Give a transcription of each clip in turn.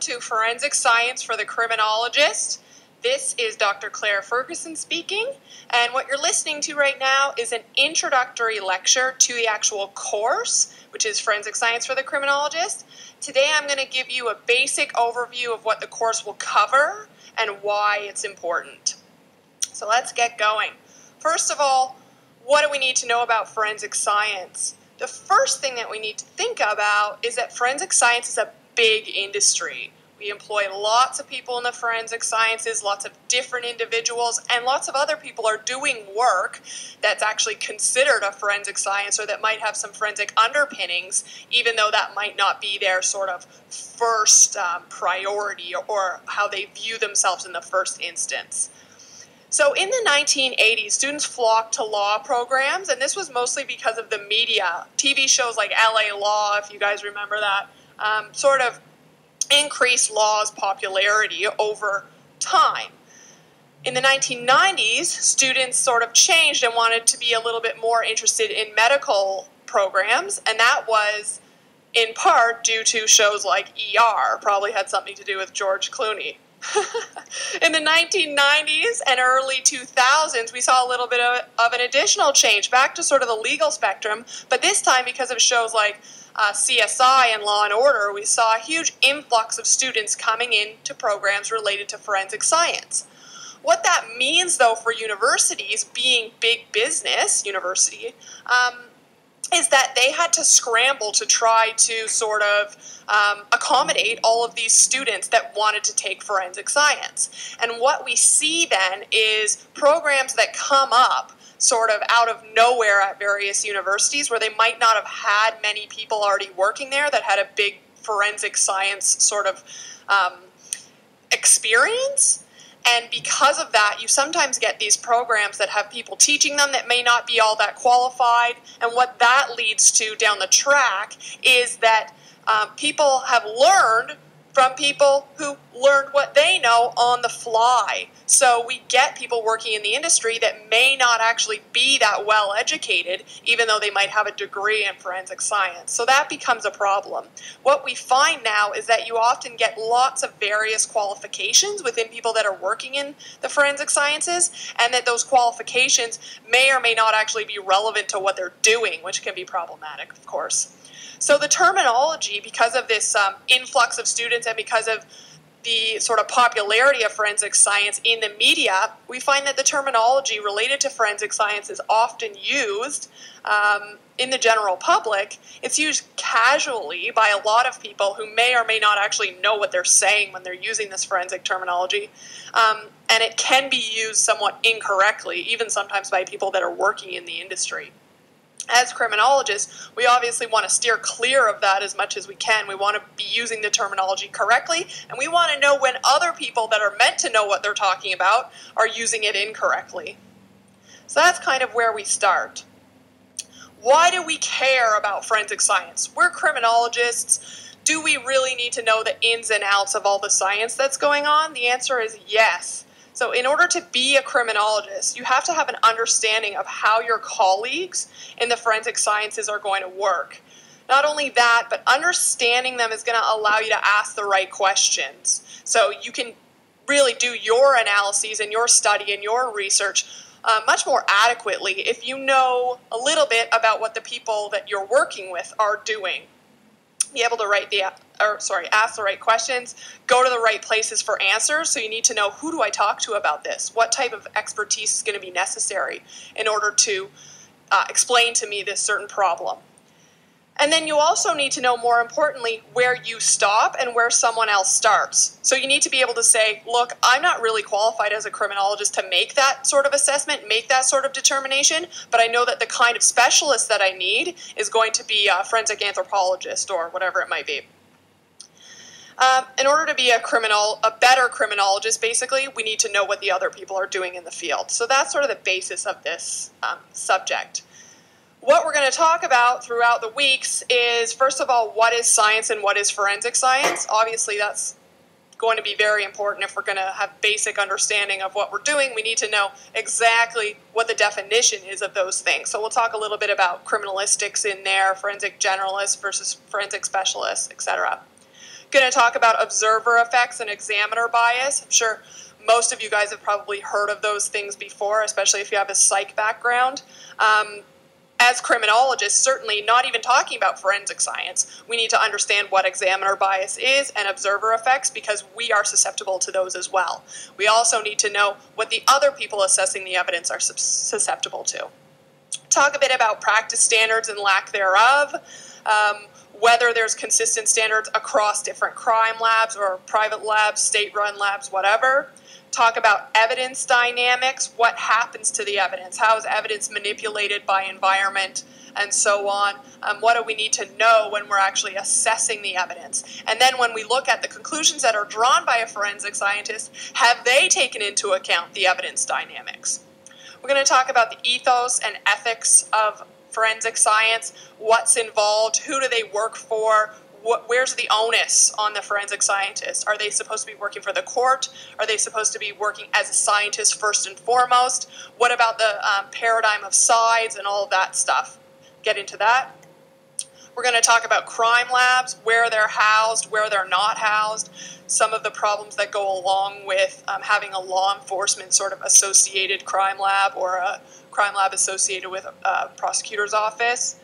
to Forensic Science for the Criminologist. This is Dr. Claire Ferguson speaking, and what you're listening to right now is an introductory lecture to the actual course, which is Forensic Science for the Criminologist. Today I'm going to give you a basic overview of what the course will cover and why it's important. So let's get going. First of all, what do we need to know about forensic science? The first thing that we need to think about is that forensic science is a big industry. We employ lots of people in the forensic sciences, lots of different individuals, and lots of other people are doing work that's actually considered a forensic science or that might have some forensic underpinnings, even though that might not be their sort of first priority or how they view themselves in the first instance. So in the 1980s, students flocked to law programs, and this was mostly because of the media. TV shows like LA Law, if you guys remember that, sort of increased law's popularity over time. In the 1990s, students sort of changed and wanted to be a little bit more interested in medical programs, and that was in part due to shows like ER, probably had something to do with George Clooney. In the 1990s and early 2000s, we saw a little bit of an additional change back to sort of the legal spectrum, but this time because of shows like CSI and Law and Order, we saw a huge influx of students coming into programs related to forensic science. What that means, though, for universities, being big business university, is that they had to scramble to try to sort of accommodate all of these students that wanted to take forensic science. And what we see then is programs that come up sort of out of nowhere at various universities where they might not have had many people already working there that had a big forensic science sort of experience. And because of that, you sometimes get these programs that have people teaching them that may not be all that qualified. And what that leads to down the track is that people have learned from people who learned what they know on the fly. So we get people working in the industry that may not actually be that well educated, even though they might have a degree in forensic science. So that becomes a problem. What we find now is that you often get lots of various qualifications within people that are working in the forensic sciences, and that those qualifications may or may not actually be relevant to what they're doing, which can be problematic, of course. So the terminology, because of this influx of students and because of the sort of popularity of forensic science in the media, we find that the terminology related to forensic science is often used in the general public. It's used casually by a lot of people who may or may not actually know what they're saying when they're using this forensic terminology. And it can be used somewhat incorrectly, even sometimes by people that are working in the industry. As criminologists, we obviously want to steer clear of that as much as we can. We want to be using the terminology correctly, and we want to know when other people that are meant to know what they're talking about are using it incorrectly. So that's kind of where we start. Why do we care about forensic science? We're criminologists. Do we really need to know the ins and outs of all the science that's going on? The answer is yes. So in order to be a criminologist, you have to have an understanding of how your colleagues in the forensic sciences are going to work. Not only that, but understanding them is going to allow you to ask the right questions. So you can really do your analyses and your study and your research much more adequately if you know a little bit about what the people that you're working with are doing. Be able to ask the right questions, go to the right places for answers. So you need to know, who do I talk to about this? What type of expertise is going to be necessary in order to explain to me this certain problem? And then you also need to know, more importantly, where you stop and where someone else starts. So you need to be able to say, look, I'm not really qualified as a criminologist to make that sort of assessment, make that sort of determination, but I know that the kind of specialist that I need is going to be a forensic anthropologist or whatever it might be. In order to be a better criminologist, basically, we need to know what the other people are doing in the field. So that's sort of the basis of this subject. What we're going to talk about throughout the weeks is, first of all, what is science and what is forensic science? Obviously, that's going to be very important if we're going to have basic understanding of what we're doing. We need to know exactly what the definition is of those things. So we'll talk a little bit about criminalistics in there, forensic generalists versus forensic specialists, etc. Going to talk about observer effects and examiner bias. I'm sure most of you guys have probably heard of those things before, especially if you have a psych background. As criminologists, certainly not even talking about forensic science, we need to understand what examiner bias is and observer effects, because we are susceptible to those as well. We also need to know what the other people assessing the evidence are susceptible to. Talk a bit about practice standards and lack thereof, whether there's consistent standards across different crime labs or private labs, state-run labs, whatever. Talk about evidence dynamics, what happens to the evidence, how is evidence manipulated by environment, and so on. What do we need to know when we're actually assessing the evidence? And then when we look at the conclusions that are drawn by a forensic scientist, have they taken into account the evidence dynamics? We're going to talk about the ethos and ethics of forensic science, what's involved, who do they work for, where's the onus on the forensic scientist? Are they supposed to be working for the court? Are they supposed to be working as a scientist first and foremost? What about the paradigm of sides and all of that stuff? Get into that. We're going to talk about crime labs, where they're housed, where they're not housed, some of the problems that go along with having a law enforcement sort of associated crime lab or a crime lab associated with a prosecutor's office.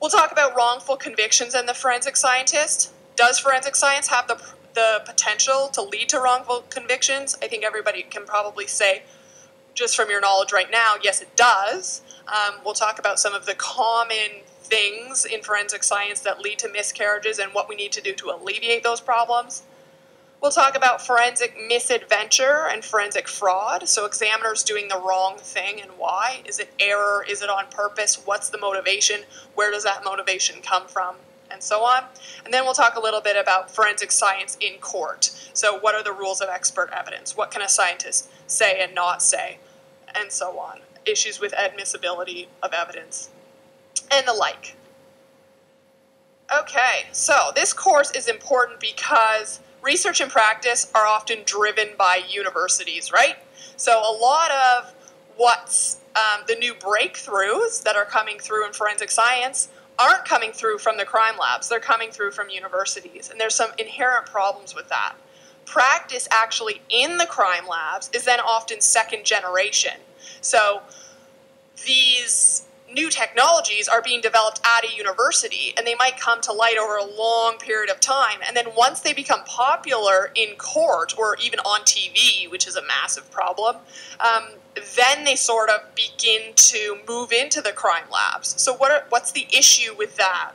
We'll talk about wrongful convictions and the forensic scientist. Does forensic science have the potential to lead to wrongful convictions? I think everybody can probably say, just from your knowledge right now, yes, it does. We'll talk about some of the common things in forensic science that lead to miscarriages and what we need to do to alleviate those problems. We'll talk about forensic misadventure and forensic fraud. So examiners doing the wrong thing and why. Is it error? Is it on purpose? What's the motivation? Where does that motivation come from? And so on. And then we'll talk a little bit about forensic science in court. So what are the rules of expert evidence? What can a scientist say and not say? And so on. Issues with admissibility of evidence and the like. Okay, so this course is important because research and practice are often driven by universities, right? So a lot of what's the new breakthroughs that are coming through in forensic science aren't coming through from the crime labs. They're coming through from universities, and there's some inherent problems with that. Practice actually in the crime labs is then often second generation. So these new technologies are being developed at a university, and they might come to light over a long period of time. And then once they become popular in court or even on TV, which is a massive problem, then they sort of begin to move into the crime labs. So what's the issue with that?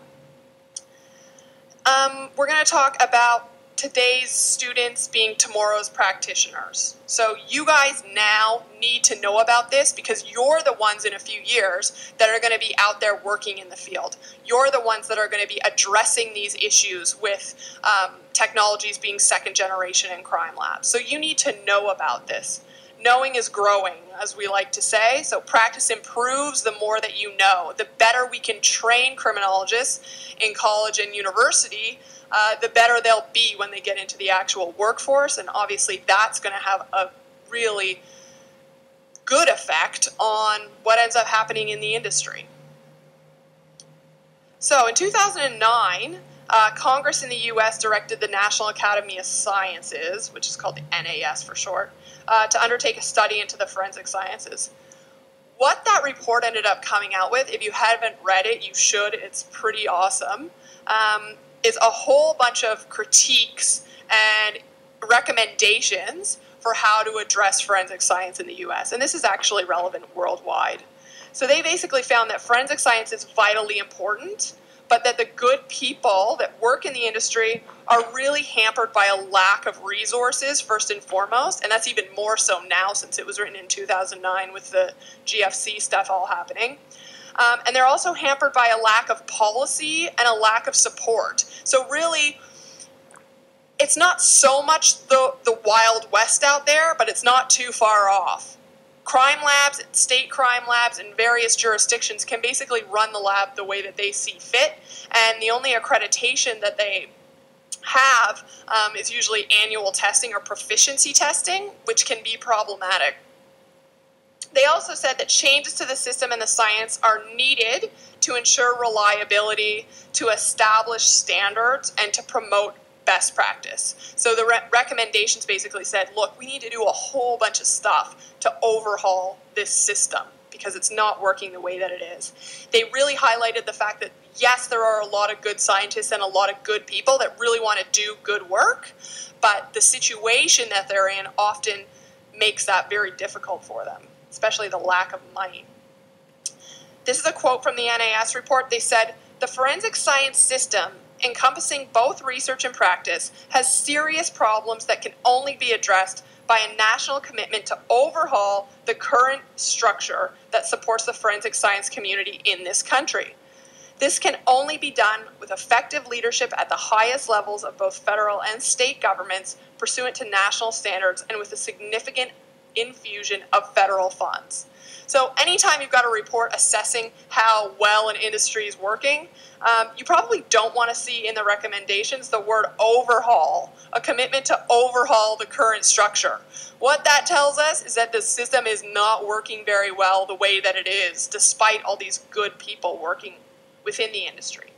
We're going to talk about today's students being tomorrow's practitioners. So you guys now need to know about this because you're the ones in a few years that are going to be out there working in the field. You're the ones that are going to be addressing these issues with technologies being second generation in crime labs. So you need to know about this. Knowing is growing, as we like to say. So practice improves the more that you know. The better we can train criminologists in college and university, the better they'll be when they get into the actual workforce, and obviously that's going to have a really good effect on what ends up happening in the industry. So in 2009, Congress in the U.S. directed the National Academy of Sciences, which is called the NAS for short, to undertake a study into the forensic sciences. What that report ended up coming out with, if you haven't read it, you should. It's pretty awesome. Is a whole bunch of critiques and recommendations for how to address forensic science in the U.S. And this is actually relevant worldwide. So they basically found that forensic science is vitally important, but that the good people that work in the industry are really hampered by a lack of resources, first and foremost, and that's even more so now since it was written in 2009 with the GFC stuff all happening. And they're also hampered by a lack of policy and a lack of support. So really, it's not so much the Wild West out there, but it's not too far off. Crime labs, state crime labs in various jurisdictions can basically run the lab the way that they see fit, and the only accreditation that they have is usually annual testing or proficiency testing, which can be problematic. They also said that changes to the system and the science are needed to ensure reliability, to establish standards, and to promote best practice. So the recommendations basically said, look, we need to do a whole bunch of stuff to overhaul this system because it's not working the way that it is. They really highlighted the fact that, yes, there are a lot of good scientists and a lot of good people that really want to do good work, but the situation that they're in often makes that very difficult for them, especially the lack of money. This is a quote from the NAS report. They said, the forensic science system, encompassing both research and practice, has serious problems that can only be addressed by a national commitment to overhaul the current structure that supports the forensic science community in this country. This can only be done with effective leadership at the highest levels of both federal and state governments, pursuant to national standards, and with a significant infusion of federal funds. So anytime you've got a report assessing how well an industry is working, you probably don't want to see in the recommendations the word overhaul, a commitment to overhaul the current structure. What that tells us is that the system is not working very well the way that it is, despite all these good people working within the industry.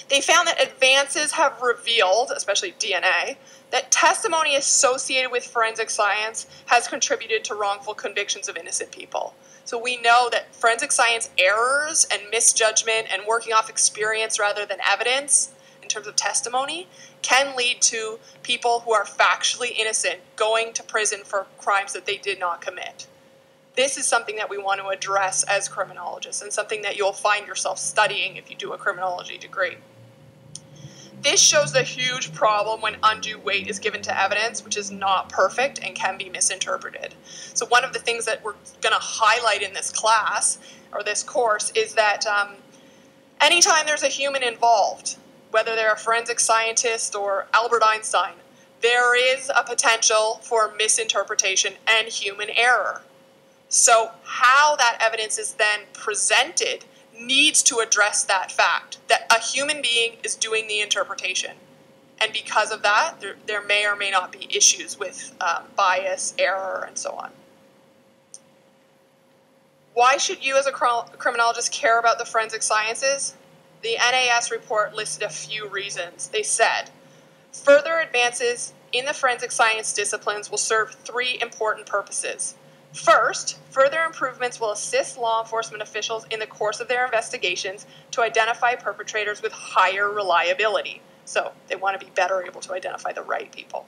They found that advances have revealed, especially DNA, that testimony associated with forensic science has contributed to wrongful convictions of innocent people. So we know that forensic science errors and misjudgment and working off experience rather than evidence in terms of testimony can lead to people who are factually innocent going to prison for crimes that they did not commit. This is something that we want to address as criminologists and something that you'll find yourself studying if you do a criminology degree. This shows the huge problem when undue weight is given to evidence, which is not perfect and can be misinterpreted. So one of the things that we're going to highlight in this class, or this course, is that anytime there's a human involved, whether they're a forensic scientist or Albert Einstein, there is a potential for misinterpretation and human error. So how that evidence is then presented needs to address that fact, that a human being is doing the interpretation. And because of that, there may or may not be issues with bias, error, and so on. Why should you as a criminologist care about the forensic sciences? The NAS report listed a few reasons. They said, further advances in the forensic science disciplines will serve three important purposes. First, further improvements will assist law enforcement officials in the course of their investigations to identify perpetrators with higher reliability. So they want to be better able to identify the right people.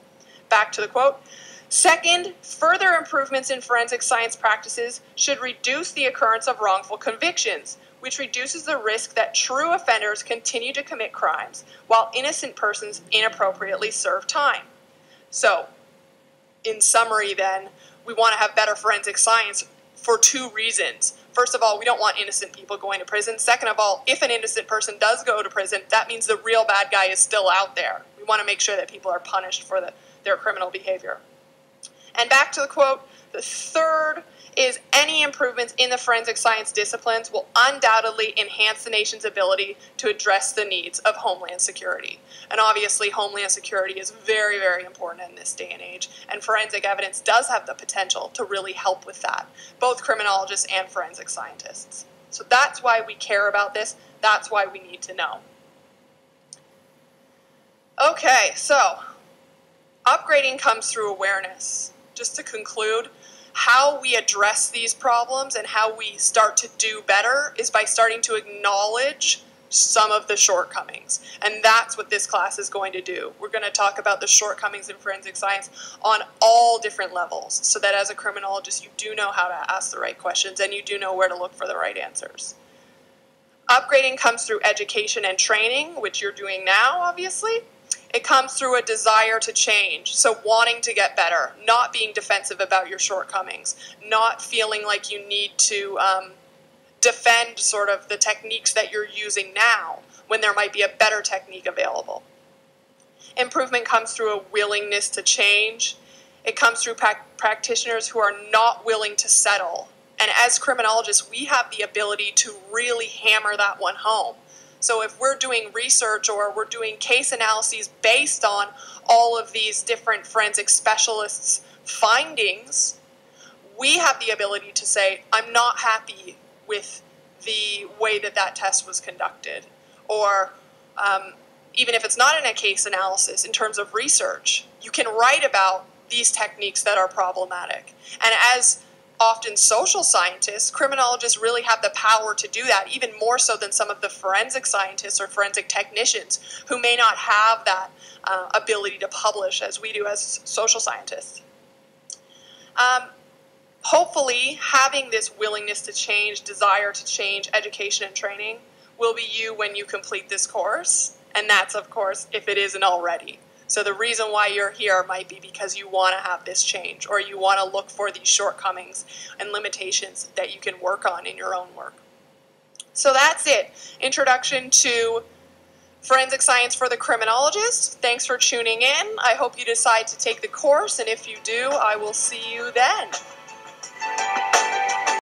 Back to the quote. Second, further improvements in forensic science practices should reduce the occurrence of wrongful convictions, which reduces the risk that true offenders continue to commit crimes while innocent persons inappropriately serve time. So, in summary then, we want to have better forensic science for two reasons. First of all, we don't want innocent people going to prison. Second of all, if an innocent person does go to prison, that means the real bad guy is still out there. We want to make sure that people are punished for their criminal behavior. And back to the quote, the third is any improvements in the forensic science disciplines will undoubtedly enhance the nation's ability to address the needs of Homeland Security. And obviously, Homeland Security is very, very important in this day and age, and forensic evidence does have the potential to really help with that, both criminologists and forensic scientists. So that's why we care about this. That's why we need to know. Okay, so upgrading comes through awareness. Just to conclude, how we address these problems and how we start to do better is by starting to acknowledge some of the shortcomings. And that's what this class is going to do. We're going to talk about the shortcomings in forensic science on all different levels, so that as a criminologist, you do know how to ask the right questions and you do know where to look for the right answers. Upgrading comes through education and training, which you're doing now, obviously. It comes through a desire to change, so wanting to get better, not being defensive about your shortcomings, not feeling like you need to defend sort of the techniques that you're using now when there might be a better technique available. Improvement comes through a willingness to change. It comes through practitioners who are not willing to settle. And as criminologists, we have the ability to really hammer that one home. So if we're doing research or we're doing case analyses based on all of these different forensic specialists' findings, we have the ability to say, I'm not happy with the way that test was conducted. Or even if it's not in a case analysis, in terms of research. You can write about these techniques that are problematic. And as often social scientists, criminologists really have the power to do that, even more so than some of the forensic scientists or forensic technicians who may not have that ability to publish as we do as social scientists. Hopefully, having this willingness to change, desire to change, education and training will be you when you complete this course. And that's, of course, if it isn't already. So the reason why you're here might be because you want to have this change, or you want to look for these shortcomings and limitations that you can work on in your own work. So that's it. Introduction to Forensic Science for the Criminologist. Thanks for tuning in. I hope you decide to take the course, and if you do, I will see you then.